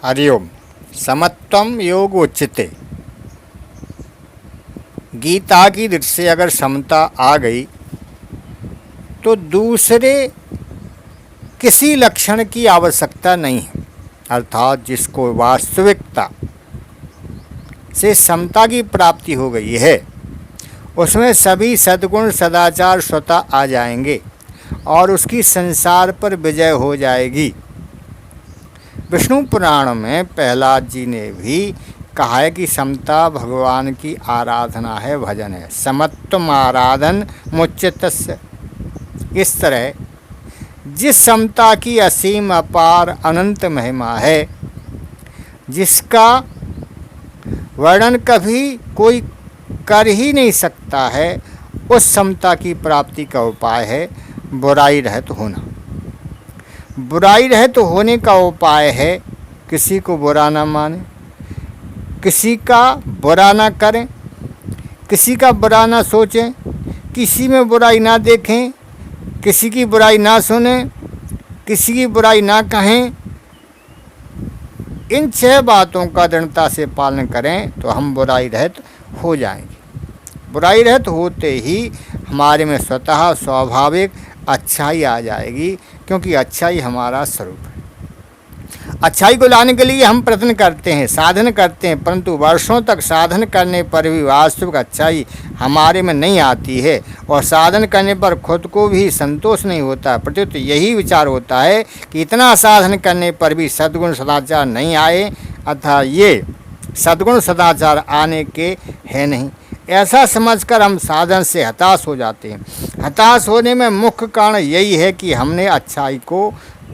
हरिओम। समत्वम योग उच्यते। गीता की दृष्टि से अगर समता आ गई तो दूसरे किसी लक्षण की आवश्यकता नहीं है। अर्थात जिसको वास्तविकता से समता की प्राप्ति हो गई है उसमें सभी सद्गुण सदाचार स्वतः आ जाएंगे और उसकी संसार पर विजय हो जाएगी। विष्णु पुराण में प्रहलाद जी ने भी कहा है कि समता भगवान की आराधना है, भजन है। समत्वम आराधन मुच्यतस्य। इस तरह जिस समता की असीम अपार अनंत महिमा है, जिसका वर्णन कभी कोई कर ही नहीं सकता है, उस समता की प्राप्ति का उपाय है बुराई रहित होना। बुराई रहित होने का उपाय है किसी को बुरा ना माने, किसी का बुरा ना करें, किसी का बुरा ना सोचें, किसी में बुराई ना देखें, किसी की बुराई ना सुनें, किसी की बुराई ना कहें। इन 6 बातों का दृढ़ता से पालन करें तो हम बुराई रहित हो जाएंगे। बुराई रहित होते ही हमारे में स्वतः स्वाभाविक अच्छाई आ जाएगी, क्योंकि अच्छाई हमारा स्वरूप है। अच्छाई को लाने के लिए हम प्रयत्न करते हैं, साधन करते हैं, परंतु वर्षों तक साधन करने पर भी वास्तविक अच्छाई हमारे में नहीं आती है और साधन करने पर खुद को भी संतोष नहीं होता। प्रत्युत यही विचार होता है कि इतना साधन करने पर भी सद्गुण सदाचार नहीं आए, अतः ये सद्गुण सदाचार आने के हैं नहीं। ऐसा समझकर हम साधन से हताश हो जाते हैं। हताश होने में मुख्य कारण यही है कि हमने अच्छाई को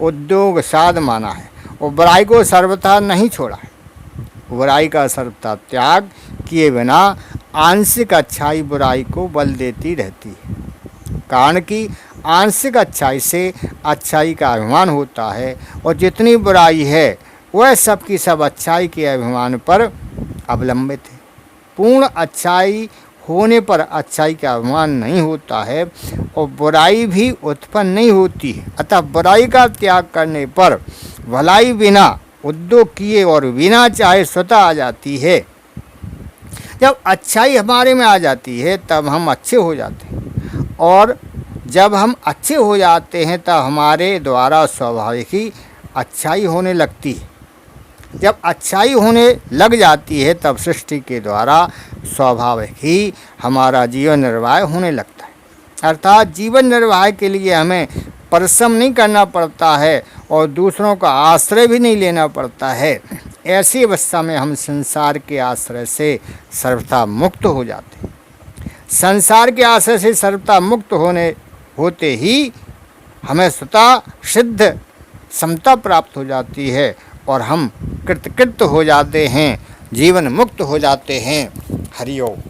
उद्योग साध माना है और बुराई को सर्वथा नहीं छोड़ा है। बुराई का सर्वथा त्याग किए बिना आंशिक अच्छाई बुराई को बल देती रहती है। कारण कि आंशिक अच्छाई से अच्छाई का अभिमान होता है और जितनी बुराई है वह सब की सब अच्छाई के अभिमान पर अवलंबित है। पूर्ण अच्छाई होने पर अच्छाई का अभिमान नहीं होता है और बुराई भी उत्पन्न नहीं होती है। अतः बुराई का त्याग करने पर भलाई बिना उद्योग किए और बिना चाहे स्वतः आ जाती है। जब अच्छाई हमारे में आ जाती है तब हम अच्छे हो जाते हैं और जब हम अच्छे हो जाते हैं तब हमारे द्वारा स्वाभाविक ही अच्छाई होने लगती है। जब अच्छाई होने लग जाती है तब सृष्टि के द्वारा स्वाभाविक ही हमारा जीवन निर्वाह होने लगता है। अर्थात जीवन निर्वाह के लिए हमें परिश्रम नहीं करना पड़ता है और दूसरों का आश्रय भी नहीं लेना पड़ता है। ऐसी अवस्था में हम संसार के आश्रय से सर्वथा मुक्त हो जाते हैं। संसार के आश्रय से सर्वथा मुक्त होते ही हमें स्वतः सिद्ध समता प्राप्त हो जाती है और हम कृतकृत्य हो जाते हैं, जीवन मुक्त हो जाते हैं। हरि ओम।